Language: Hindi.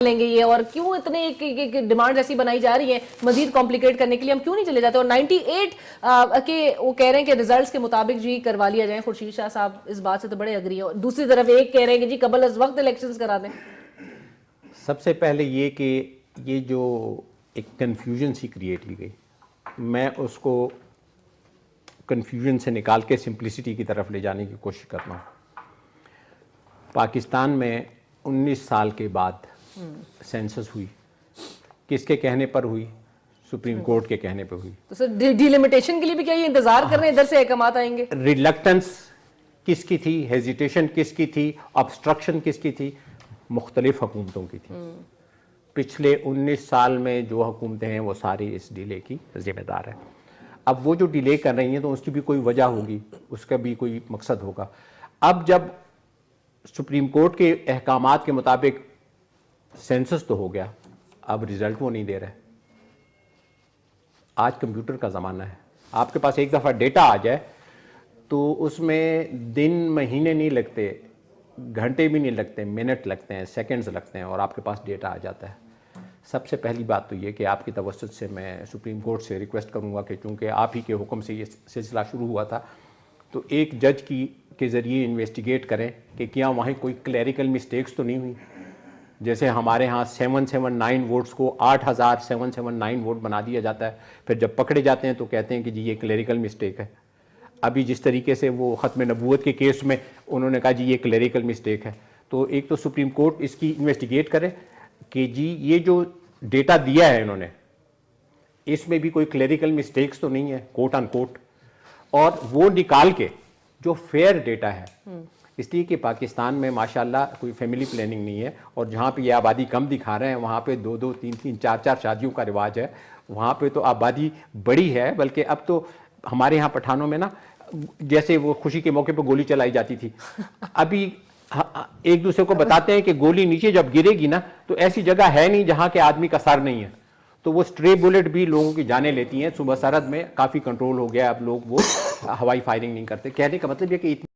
लेंगे ये, और क्यों इतने डिमांड ऐसी बनाई जा रही है मजीद कॉम्प्लिकेट करने के लिए, हम क्यों नहीं चले जाते। और 98 के वो कह रहे हैं कि रिजल्ट्स के मुताबिक जी करवा लिया जाए। खुर्शीद शाह साहब इस बात से तो बड़े अग्री हैं। दूसरी तरफ एक कह रहे हैं कि जी कबल अज वक्त इलेक्शंस करा दें। सबसे पहले ये कि ये जो एक कन्फ्यूजन सी क्रिएट की गई, मैं उसको कन्फ्यूजन से निकाल के सिंप्लिसिटी की तरफ ले जाने की कोशिश करता हूँ। पाकिस्तान में 19 साल के बाद सेंसस हुई, किसके कहने पर हुई? सुप्रीम कोर्ट के कहने पर हुई। तो सर डिलिमिटेशन के लिए भी क्या ये इंतजार कर रहे हैं इधर से अहकामात आएंगे? रिलक्टेंस किसकी थी, हेजिटेशन किसकी थी, ऑब्स्ट्रक्शन किसकी थी? मुख्तलिफ हुकूमतों की थी। पिछले 19 साल में जो हुकूमतें हैं वो सारी इस डिले की जिम्मेदार है। अब वो जो डिले कर रही हैं तो उसकी भी कोई वजह होगी, उसका भी कोई मकसद होगा। अब जब सुप्रीम कोर्ट के अहकामात के मुताबिक सेंसस तो हो गया, अब रिजल्ट वो नहीं दे रहे। आज कंप्यूटर का ज़माना है, आपके पास एक दफ़ा डेटा आ जाए तो उसमें दिन महीने नहीं लगते, घंटे भी नहीं लगते, मिनट लगते हैं, सेकंड्स लगते हैं और आपके पास डेटा आ जाता है। सबसे पहली बात तो ये कि आपकी तवज्जो से मैं सुप्रीम कोर्ट से रिक्वेस्ट करूंगा कि चूँकि आप ही के हुक्म से ये सिलसिला शुरू हुआ था, तो एक जज के ज़रिए इन्वेस्टिगेट करें कि क्या वहाँ कोई क्लैरिकल मिस्टेक्स तो नहीं हुई। जैसे हमारे यहाँ 779 वोट्स को 8779 वोट बना दिया जाता है, फिर जब पकड़े जाते हैं तो कहते हैं कि जी ये क्लैरिकल मिस्टेक है। अभी जिस तरीके से वो ख़त्म नबूवत के केस में उन्होंने कहा जी ये क्लैरिकल मिस्टेक है, तो एक तो सुप्रीम कोर्ट इसकी इन्वेस्टिगेट करे कि जी ये जो डेटा दिया है इन्होंने, इसमें भी कोई क्लैरिकल मिस्टेक्स तो नहीं है, कोट अन कोट, और वो निकाल के जो फेयर डेटा है। इसलिए कि पाकिस्तान में माशाल्लाह कोई फैमिली प्लानिंग नहीं है, और जहाँ पे ये आबादी कम दिखा रहे हैं वहाँ पे 2-2, 3-3, 4-4 शादियों का रिवाज है। वहाँ पे तो आबादी बड़ी है, बल्कि अब तो हमारे यहाँ पठानों में ना, जैसे वो खुशी के मौके पर गोली चलाई जाती थी, अभी एक दूसरे को बताते हैं कि गोली नीचे जब गिरेगी ना तो ऐसी जगह है नहीं जहाँ के आदमी का सर नहीं है, तो वो स्ट्रे बुलेट भी लोगों की जाने लेती हैं। सुबह सरहद में काफ़ी कंट्रोल हो गया, अब लोग वो हवाई फायरिंग नहीं करते। कहने का मतलब ये कि